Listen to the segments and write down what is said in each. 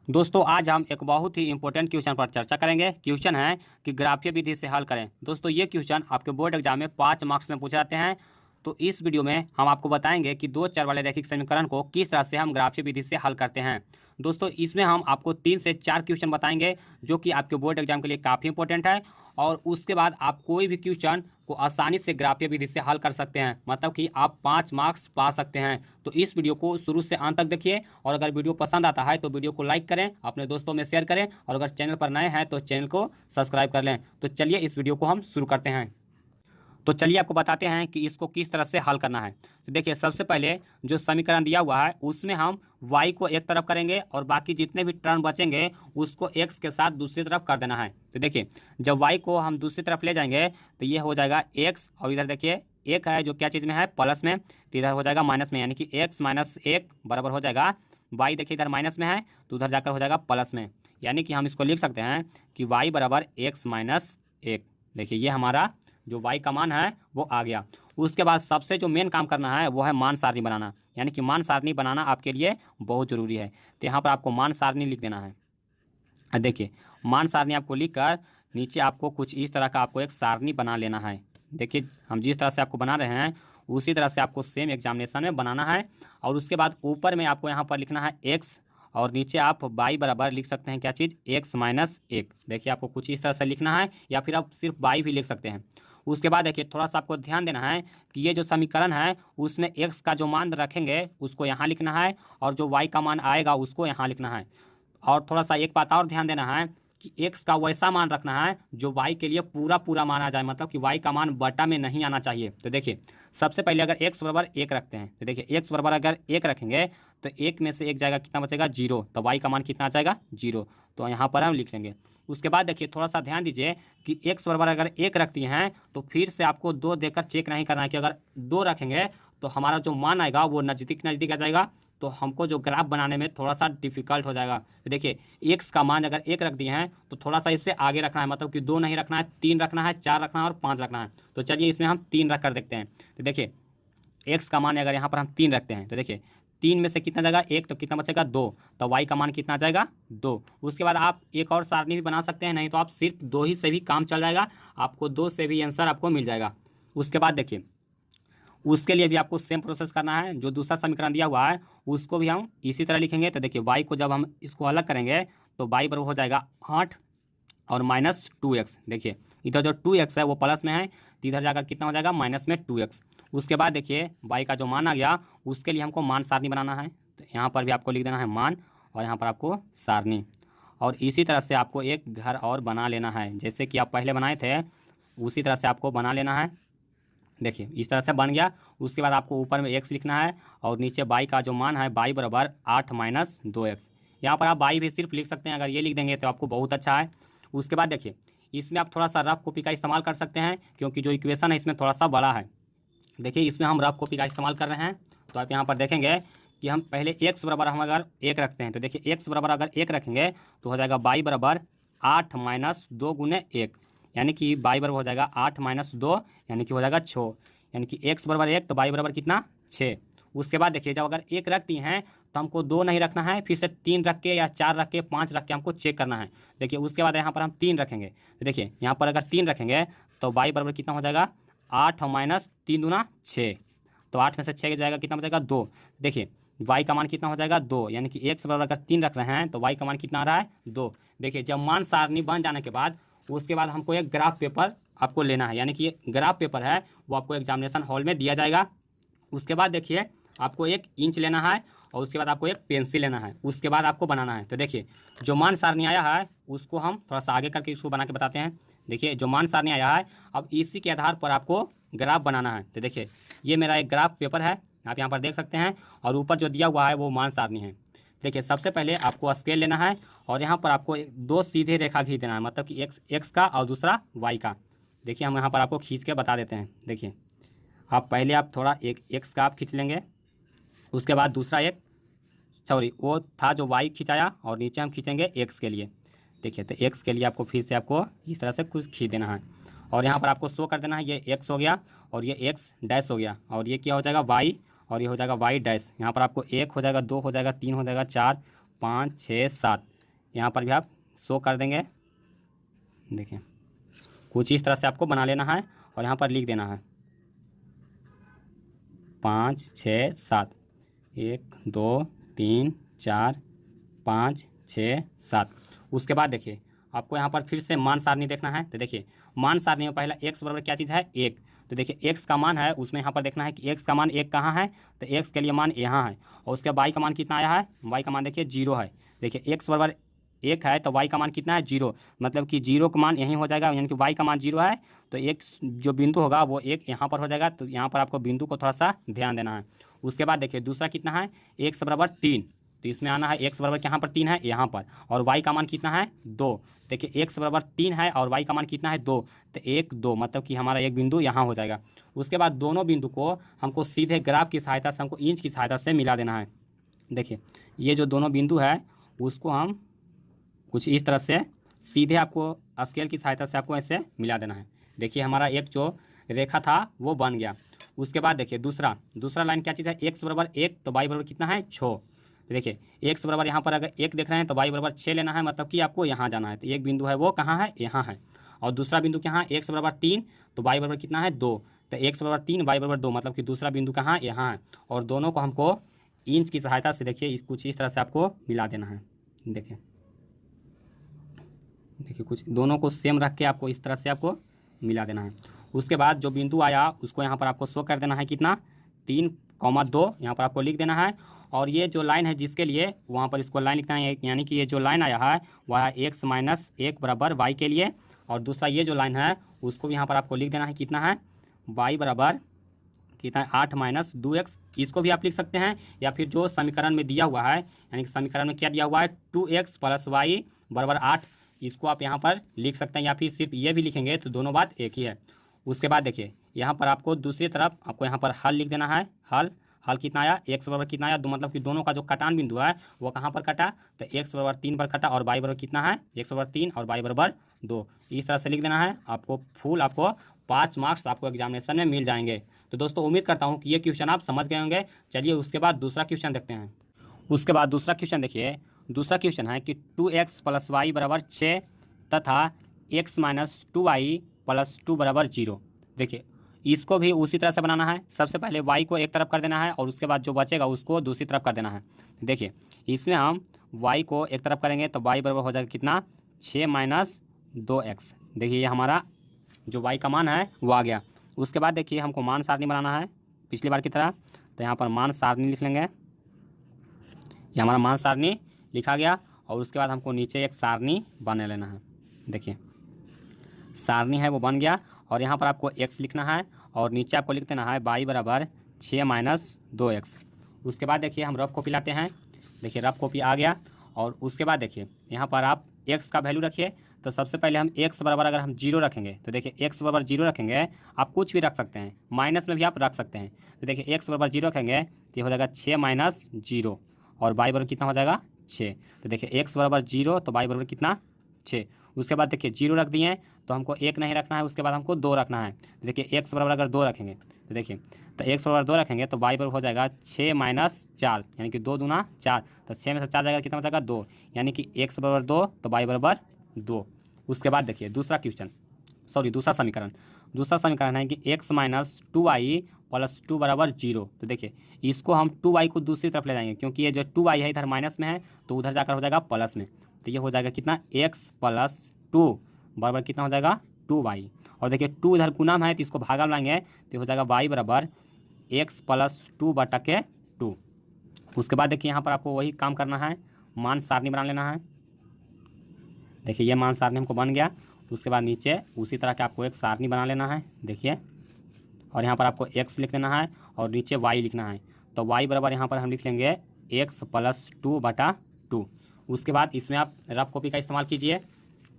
दोस्तों आज हम एक बहुत ही इंपॉर्टेंट क्वेश्चन पर चर्चा करेंगे। क्वेश्चन है कि ग्राफीय विधि से हल करें। दोस्तों ये क्वेश्चन आपके बोर्ड एग्जाम में 5 मार्क्स में पूछे जाते हैं। तो इस वीडियो में हम आपको बताएंगे कि दो चर वाले रैखिक समीकरण को किस तरह से हम ग्राफीय विधि से हल करते हैं। दोस्तों इसमें हम आपको 3 से 4 क्वेश्चन बताएंगे जो कि आपके बोर्ड एग्जाम के लिए काफ़ी इंपॉर्टेंट है। और उसके बाद आप कोई भी क्वेश्चन को आसानी से ग्राफीय विधि से हल कर सकते हैं, मतलब कि आप 5 मार्क्स पा सकते हैं। तो इस वीडियो को शुरू से अंत तक देखिए और अगर वीडियो पसंद आता है तो वीडियो को लाइक करें, अपने दोस्तों में शेयर करें और अगर चैनल पर नए हैं तो चैनल को सब्सक्राइब कर लें। तो चलिए इस वीडियो को हम शुरू करते हैं। तो चलिए आपको बताते हैं कि इसको किस तरह से हल करना है। तो देखिए सबसे पहले जो समीकरण दिया हुआ है उसमें हम y को एक तरफ करेंगे और बाकी जितने भी टर्म बचेंगे उसको x के साथ दूसरी तरफ कर देना है। तो देखिए जब y को हम दूसरी तरफ ले जाएंगे तो ये हो जाएगा x और इधर देखिए एक है जो क्या चीज़ में है, प्लस में, तो इधर हो जाएगा माइनस में, यानी कि x माइनस एक बराबर हो जाएगा y। देखिए इधर माइनस में है तो उधर जाकर हो जाएगा प्लस में, यानी कि हम इसको लिख सकते हैं कि y बराबर x माइनस एक। देखिए ये हमारा जो y का मान है वो आ गया। उसके बाद सबसे जो मेन काम करना है वो है मान सारणी बनाना, यानी कि मान सारणी बनाना आपके लिए बहुत ज़रूरी है। तो यहाँ पर आपको मान सारणी लिख देना है। देखिए मान सारणी आपको लिख कर नीचे आपको कुछ इस तरह का आपको एक सारणी बना लेना है। देखिए हम जिस तरह से आपको बना रहे हैं उसी तरह से आपको सेम एग्जामिनेशन में बनाना है। और उसके बाद ऊपर में आपको यहाँ पर लिखना है x और नीचे आप y बराबर लिख सकते हैं क्या चीज़, x माइनस एक। देखिए आपको कुछ इस तरह से लिखना है या फिर आप सिर्फ y भी लिख सकते हैं। उसके बाद देखिए थोड़ा सा आपको ध्यान देना है कि ये जो समीकरण है उसमें x का जो मान रखेंगे उसको यहाँ लिखना है और जो y का मान आएगा उसको यहाँ लिखना है। और थोड़ा सा एक बात और ध्यान देना है कि x का वैसा मान रखना है जो y के लिए पूरा पूरा मान आ जाए, मतलब कि y का मान बटा में नहीं आना चाहिए। तो देखिए सबसे पहले अगर x बराबर एक रखते हैं तो देखिए x बराबर अगर एक रखेंगे तो एक में से एक जाएगा, कितना बचेगा, जीरो। तो y का मान कितना आ जाएगा, जीरो। तो यहाँ पर हम लिख लेंगे। उसके बाद देखिए थोड़ा सा ध्यान दीजिए कि x बराबर अगर एक रखती हैं तो फिर से आपको दो देकर चेक नहीं करना है कि अगर दो रखेंगे तो हमारा जो मान आएगा वो नज़दीक नज़दीक आ जाएगा, तो हमको जो ग्राफ बनाने में थोड़ा सा डिफिकल्ट हो जाएगा। तो देखिए x का मान अगर एक रख दिए हैं तो थोड़ा सा इससे आगे रखना है, मतलब कि दो नहीं रखना है, तीन रखना है, चार रखना है और पाँच रखना है। तो चलिए इसमें हम तीन रख कर देखते हैं। तो देखिए x का मान अगर यहाँ पर हम तीन रखते हैं तो देखिए तीन में से कितना जाएगा, एक, तो कितना बचेगा, दो। तो y का मान कितना आ जाएगा, दो। उसके बाद आप एक और सारणी भी बना सकते हैं, नहीं तो आप सिर्फ दो ही से भी काम चल जाएगा, आपको दो से भी आंसर आपको मिल जाएगा। उसके बाद देखिए उसके लिए भी आपको सेम प्रोसेस करना है। जो दूसरा समीकरण दिया हुआ है उसको भी हम इसी तरह लिखेंगे। तो देखिए y को जब हम इसको अलग करेंगे तो y बराबर हो जाएगा 8 और माइनस 2x। देखिए इधर जो 2x है वो प्लस में है तो इधर जाकर कितना हो जाएगा, माइनस में 2x। उसके बाद देखिए y का जो मान आ गया उसके लिए हमको मान सारणी बनाना है। तो यहाँ पर भी आपको लिख देना है मान और यहाँ पर आपको सारणी। और इसी तरह से आपको एक घर और बना लेना है, जैसे कि आप पहले बनाए थे उसी तरह से आपको बना लेना है। देखिए इस तरह से बन गया। उसके बाद आपको ऊपर में x लिखना है और नीचे y का जो मान है y बराबर 8 माइनस 2x। यहाँ पर आप y भी सिर्फ लिख सकते हैं, अगर ये लिख देंगे तो आपको बहुत अच्छा है। उसके बाद देखिए इसमें आप थोड़ा सा रफ कॉपी का इस्तेमाल कर सकते हैं क्योंकि जो इक्वेशन है इसमें थोड़ा सा बड़ा है। देखिए इसमें हम रफ कॉपी का इस्तेमाल कर रहे हैं। तो आप यहाँ पर देखेंगे कि हम पहले x बराबर हम अगर एक रखते हैं तो देखिए x बराबर अगर एक रखेंगे तो हो जाएगा y बराबर 8 माइनस 2 गुने एक, यानी कि y बराबर हो जाएगा 8 माइनस 2, यानी कि हो जाएगा 6, यानी कि x बराबर एक तो y बराबर कितना, 6। उसके बाद देखिए जब अगर एक रखती हैं तो हमको दो नहीं रखना है, फिर से तीन रख के या चार रख के पाँच रख के हमको चेक करना है। देखिए उसके बाद यहाँ पर हम तीन रखेंगे तो देखिए यहाँ पर अगर तीन रखेंगे तो y बराबर कितना हो जाएगा, 8 माइनस 3 दूना 6। तो 8 में से 6 जाएगा, कितना बचेगा, 2। देखिए y का मान कितना हो जाएगा, 2, यानी कि x बराबर अगर तीन रख रहे हैं तो y का मान कितना आ रहा है, 2। देखिए जब मान सारणी बन जाने के बाद उसके बाद हमको एक ग्राफ पेपर आपको लेना है, यानी कि ये ग्राफ पेपर है वो आपको एग्जामिनेशन हॉल में दिया जाएगा। उसके बाद देखिए आपको एक इंच लेना है और उसके बाद आपको एक पेंसिल लेना है, उसके बाद आपको बनाना है। तो देखिए जो मान सारणी आया है उसको हम थोड़ा सा आगे करके इसको बना के बताते हैं। देखिए जो मान सारणी आया है अब इसी के आधार पर आपको ग्राफ बनाना है। तो देखिए ये मेरा एक ग्राफ पेपर है, आप यहाँ पर देख सकते हैं, और ऊपर जो दिया हुआ है वो मान सारणी है। देखिए सबसे पहले आपको स्केल लेना है और यहाँ पर आपको दो सीधे रेखा खींच देना है, मतलब कि एक्स का और दूसरा वाई का। देखिए हम यहाँ पर आपको खींच के बता देते हैं। देखिए आप पहले आप थोड़ा एक एक्स का आप खींच लेंगे, उसके बाद दूसरा एक, सॉरी वो था जो वाई खिंचाया, और नीचे हम खींचेंगे एक्स के लिए। देखिए तो एक्स के लिए आपको फिर से आपको इस तरह से कुछ खींच देना है और यहाँ पर आपको शो कर देना है ये एक्स हो गया और ये एक्स डैश हो गया और ये क्या हो जाएगा, वाई, और ये हो जाएगा वाई डैश। यहाँ पर आपको एक हो जाएगा, दो हो जाएगा, तीन हो जाएगा, चार, पाँच, छः, सात। यहाँ पर भी आप शो कर देंगे। देखिए कुछ इस तरह से आपको बना लेना है और यहाँ पर लिख देना है 5 6 7, 1 2 3 4 5 6 7। उसके बाद देखिए आपको यहाँ पर फिर से मान सारणी देखना है। तो देखिए मान सारणी में पहला x बराबर क्या चीज़ है, 1। तो देखिए x का मान है उसमें यहाँ पर देखना है कि x का मान 1 कहाँ है, तो x के लिए मान यहाँ है। और उसके y का मान कितना आया है, y का मान देखिए 0 है। देखिए x बराबर 1 है तो y का मान कितना है, 0। मतलब कि 0 का मान यहीं हो जाएगा, यानी कि y का मान 0 है तो एक जो बिंदु होगा वो 1 यहाँ पर हो जाएगा। तो यहाँ पर आपको बिंदु को थोड़ा सा ध्यान देना है। उसके बाद देखिए दूसरा कितना है, x बराबर 3। तो इसमें आना है x बराबर यहाँ पर 3 है यहाँ पर, और y का मान कितना है 2। देखिए x बराबर 3 है और y का मान कितना है 2, तो 1 2 मतलब कि हमारा एक बिंदु यहाँ हो जाएगा। उसके बाद दोनों बिंदु को हमको सीधे ग्राफ की सहायता से हमको इंच की सहायता से मिला देना है। देखिए ये जो दोनों बिंदु है उसको हम कुछ इस तरह से सीधे आपको स्केल की सहायता से आपको ऐसे मिला देना है। देखिए हमारा एक जो रेखा था वो बन गया। उसके बाद देखिए दूसरा लाइन क्या चीज़ है, x बराबर 1 तो y बराबर कितना है 6। तो देखिए x बराबर यहाँ पर अगर 1 देख रहे हैं तो y बराबर 6 लेना है, मतलब कि आपको यहाँ जाना है। तो एक बिंदु है वो कहाँ है, यहाँ है। और दूसरा बिंदु कहाँ है, x बराबर 3 तो y बराबर कितना है 2। तो x बराबर 3 y बराबर 2 मतलब कि दूसरा बिंदु कहाँ, यहाँ है। और दोनों को हमको इंच की सहायता से देखिए कुछ इस तरह से आपको मिला देना है। देखिए कुछ दोनों को सेम रख के आपको इस तरह से आपको मिला देना है। उसके बाद जो बिंदु आया उसको यहाँ पर आपको शो कर देना है कितना, 3,2 यहाँ पर आपको लिख देना है। और ये जो लाइन है जिसके लिए वहाँ पर इसको लाइन लिखना है, यानी कि ये जो लाइन आया है वह है x माइनस 1 बराबर y के लिए। और दूसरा ये जो लाइन है उसको भी यहाँ पर आपको लिख देना है कितना है, y बराबर कितना है 8 माइनस 2x। इसको भी आप लिख सकते हैं, या फिर जो समीकरण में दिया हुआ है, यानी कि समीकरण में क्या दिया हुआ है 2x प्लस y बराबर 8, इसको आप यहाँ पर लिख सकते हैं, या फिर सिर्फ ये भी लिखेंगे तो दोनों बात एक ही है। उसके बाद देखिए यहाँ पर आपको दूसरी तरफ आपको यहाँ पर हल लिख देना है। हल कितना आया, x बराबर कितना आया 2, मतलब कि दोनों का जो कटान बिंदु है वो कहाँ पर कटा, तो x बराबर 3 पर कटा और y बराबर कितना है, x बराबर 3 और y बराबर 2। इस तरह से लिख देना है। आपको 5 मार्क्स आपको एग्जामिनेशन में मिल जाएंगे। तो दोस्तों उम्मीद करता हूँ कि ये क्वेश्चन आप समझ गए होंगे। चलिए उसके बाद दूसरा क्वेश्चन देखते हैं। उसके बाद दूसरा क्वेश्चन देखिए, दूसरा क्वेश्चन है कि 2x प्लस वाई बराबर 6 तथा x माइनस 2y प्लस 2 बराबर 0। देखिए इसको भी उसी तरह से बनाना है। सबसे पहले y को एक तरफ कर देना है और उसके बाद जो बचेगा उसको दूसरी तरफ कर देना है। देखिए इसमें हम y को एक तरफ करेंगे तो y बराबर हो जाएगा कितना, 6 माइनस 2x। देखिए ये हमारा जो y का मान है वो आ गया। उसके बाद देखिए हमको मान सारणी बनाना है पिछली बार की तरह, तो यहाँ पर मान सारणी लिख लेंगे। ये हमारा मान सारणी लिखा गया और उसके बाद हमको नीचे एक सारणी बना लेना है। देखिए सारणी है वो बन गया और यहाँ पर आपको x लिखना है और नीचे आपको लिख देना है y बराबर 6 माइनस 2x। उसके बाद देखिए हम रफ कॉपी लाते हैं। देखिए रफ कॉपी आ गया और उसके बाद देखिए यहाँ पर आप x का वैल्यू रखिए। तो सबसे पहले हम x बराबर अगर हम 0 रखेंगे तो देखिए x बराबर 0 रखेंगे, आप कुछ भी रख सकते हैं, माइनस में भी आप रख सकते हैं। तो देखिए x बराबर 0 रखेंगे तो ये हो जाएगा 6 माइनस 0 और y बराबर कितना हो जाएगा 6। तो देखिए x बराबर 0 तो y बराबर कितना 6। उसके बाद देखिए 0 रख दिए तो हमको 1 नहीं रखना है, उसके बाद हमको 2 रखना है। तो देखिए x बराबर अगर 2 रखेंगे तो देखिए तो x बराबर 2 रखेंगे तो y बराबर हो जाएगा 6 माइनस 4, यानी कि 2 दूना 4। तो 6 में से 4 जाएगा कितना हो जाएगा 2, यानी कि x बराबर 2 तो y बराबर 2। उसके बाद देखिए दूसरा समीकरण है कि x माइनस 2y प्लस 2 बराबर 0। तो देखिए इसको हम 2y को दूसरी तरफ ले जाएंगे, क्योंकि ये जो 2y है इधर माइनस में है तो उधर जाकर हो जाएगा प्लस में। तो ये हो जाएगा कितना, x प्लस 2 बराबर कितना हो जाएगा 2y। और देखिए 2 इधर गुना में है तो इसको भागा लाएंगे तो हो जाएगा y बराबर x प्लस 2 बटा के 2। उसके बाद देखिए यहाँ पर आपको वही काम करना है, मान सारणी बना लेना है। देखिए ये मान सारणी हमको बन गया। उसके बाद नीचे उसी तरह के आपको एक सारणी बना लेना है। देखिए और यहाँ पर आपको x लिख देना है और नीचे y लिखना है। तो y बराबर यहाँ पर हम लिख लेंगे x प्लस 2 बटा 2। उसके बाद इसमें आप रफ कॉपी का इस्तेमाल कीजिए,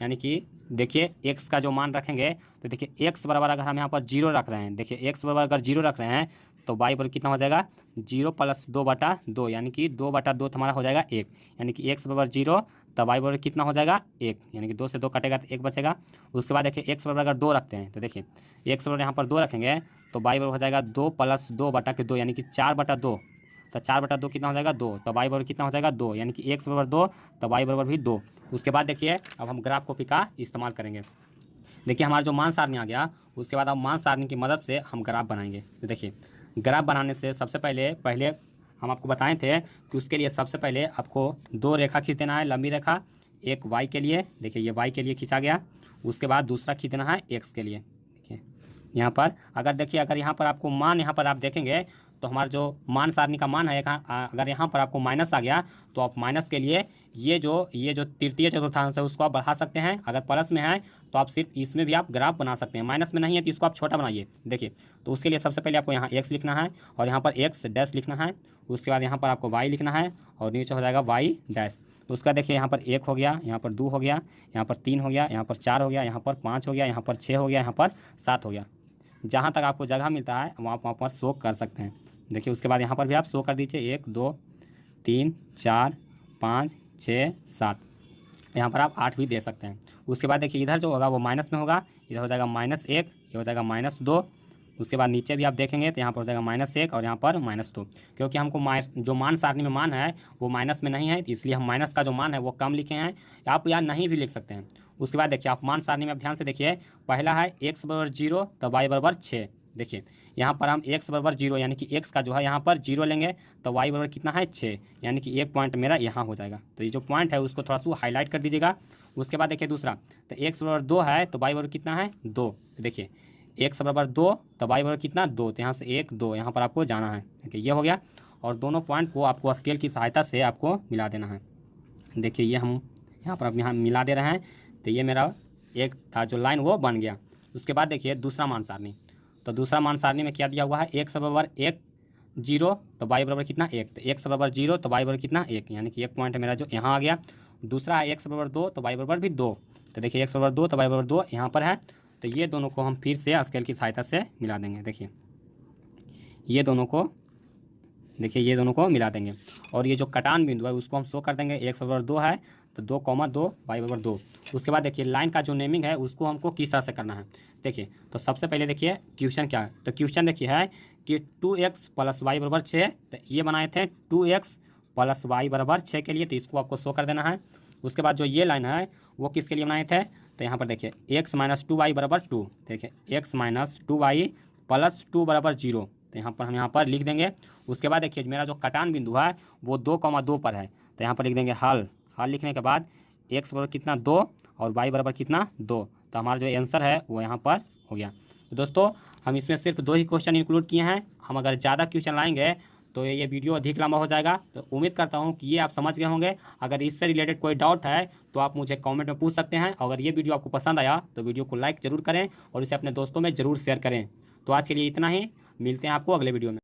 यानी कि देखिए x का जो मान रखेंगे तो देखिए x बराबर अगर हम यहाँ पर 0 रख रहे हैं, देखिए x बराबर अगर 0 रख रहे हैं तो y बराबर कितना हो जाएगा 0 प्लस 2 बटा 2, यानी कि 2 बटा 2 हमारा हो जाएगा 1, यानी कि x बराबर 0 तो y बराबर कितना हो जाएगा 1, यानी कि 2 से 2 कटेगा तो 1 बचेगा। उसके बाद देखिए x बराबर अगर 2 रखते हैं तो देखिए x बराबर यहाँ पर 2 रखेंगे तो y बराबर हो जाएगा 2 प्लस 2 बटा के 2, यानी कि 4 बटा 2। तो 4/2 कितना हो जाएगा 2, तो y बराबर कितना हो जाएगा 2, यानी कि x बराबर 2 तो y बराबर भी 2। उसके बाद देखिए अब हम ग्राफ कॉपी का इस्तेमाल करेंगे। देखिए हमारा जो मान सारणी आ गया, उसके बाद अब मान सारणी की मदद से हम ग्राफ बनाएंगे। तो देखिए ग्राफ बनाने से सबसे पहले हम आपको बताए थे कि उसके लिए सबसे पहले आपको 2 रेखा खींच देना है, लंबी रेखा, एक y के लिए, देखिए ये y के लिए खींचा गया। उसके बाद दूसरा खींच देना है x के लिए। देखिए यहाँ पर अगर यहाँ पर आपको मान यहाँ पर आप देखेंगे तो हमारा जो मान सारणी का मान है अगर यहाँ पर आपको माइनस आ गया तो आप माइनस के लिए ये जो तृतीय चतुर्थांश है उसको आप बढ़ा सकते हैं। अगर प्लस में है तो आप सिर्फ इसमें भी आप ग्राफ बना सकते हैं, माइनस में नहीं है तो इसको आप छोटा बनाइए। देखिए तो उसके लिए सबसे पहले आपको यहाँ x लिखना है और यहाँ पर x डैश लिखना है। उसके बाद यहाँ पर आपको y लिखना है और नीचे हो जाएगा y डैश। उसका देखिए यहाँ पर 1 हो गया, यहाँ पर 2 हो गया, यहाँ पर 3 हो गया, यहाँ पर 4 हो गया, यहाँ पर 5 हो गया, यहाँ पर 6 हो गया, यहाँ पर 7 हो गया। जहाँ तक आपको जगह मिलता है वहाँ पर शो कर सकते हैं। देखिए उसके बाद यहाँ पर भी आप शो कर दीजिए 1 2 3 4 5 6 7, यहाँ पर आप 8 भी दे सकते हैं। उसके बाद देखिए इधर जो होगा वो माइनस में होगा, इधर हो जाएगा -1, ये हो जाएगा -2। उसके बाद नीचे भी आप देखेंगे तो यहाँ पर हो जाएगा -1 और यहाँ पर -2, क्योंकि हमको जो मान सारणी में मान है वो माइनस में नहीं है, इसलिए हम माइनस का जो मान है वो कम लिखे हैं। आप यहाँ नहीं भी लिख सकते हैं। उसके बाद देखिए आप मान सारणी में आप ध्यान से देखिए, पहला है x बराबर 0 तो y बराबर 6। देखिए यहाँ पर हम x बराबर 0 यानी कि x का जो है यहाँ पर 0 लेंगे तो y बराबर कितना है 6, यानी कि एक पॉइंट मेरा यहाँ हो जाएगा। तो ये जो पॉइंट है उसको थोड़ा सा हाईलाइट कर दीजिएगा। उसके बाद देखिए दूसरा, तो x बराबर 2 है तो y बराबर कितना है 2। तो देखिए x बराबर 2 तो y बराबर कितना 2, तो यहाँ से 1 2 यहाँ पर आपको जाना है। देखिए ये हो गया और दोनों पॉइंट को आपको स्केल की सहायता से आपको मिला देना है। देखिए ये हम यहाँ पर अब यहाँ मिला दे रहे हैं, तो ये मेरा एक था जो लाइन वो बन गया। उसके बाद देखिए दूसरा मान सारणी, तो दूसरा मान सारणी में क्या दिया हुआ है, x बराबर 1 0 तो y बराबर कितना 1, तो x बराबर 0 तो y बराबर कितना 1, यानी कि एक पॉइंट मेरा जो यहाँ आ गया। दूसरा है x बराबर 2 तो y बराबर भी 2, तो देखिए x बराबर 2 तो y बराबर 2 यहाँ पर है। तो ये दोनों को हम फिर से स्केल की सहायता से मिला देंगे। देखिए ये दोनों को मिला देंगे और ये जो कटान बिंदु है उसको हम शो कर देंगे। x बराबर 2 है तो 2 2 y बराबर 2। उसके बाद देखिए लाइन का जो नेमिंग है उसको हमको किस तरह से करना है। देखिए तो सबसे पहले देखिए क्वेश्चन क्या है, तो क्वेश्चन देखिए है कि 2x + y बराबर 6, तो ये बनाए थे 2x + y बराबर 6 के लिए, तो इसको आपको शो कर देना है। उसके बाद जो ये लाइन है वो किसके लिए बनाए थे, तो यहाँ पर देखिए x - 2y बराबर 2, देखिए x - 2y + 2 बराबर 0, तो यहाँ पर हम यहाँ पर लिख देंगे। उसके बाद देखिए मेरा जो कटान बिंदु है वो 2 2 पर है, तो यहाँ पर लिख देंगे हल लिखने के बाद x बराबर कितना 2 और y बराबर कितना 2, तो हमारा जो आंसर है वो यहाँ पर हो गया। तो दोस्तों हम इसमें सिर्फ 2 ही क्वेश्चन इंक्लूड किए हैं, हम अगर ज़्यादा क्वेश्चन लाएंगे तो ये वीडियो अधिक लंबा हो जाएगा। तो उम्मीद करता हूँ कि ये आप समझ गए होंगे। अगर इससे रिलेटेड कोई डाउट है तो आप मुझे कमेंट में पूछ सकते हैं। अगर ये वीडियो आपको पसंद आया तो वीडियो को लाइक ज़रूर करें और इसे अपने दोस्तों में ज़रूर शेयर करें। तो आज के लिए इतना ही, मिलते हैं आपको अगले वीडियो में।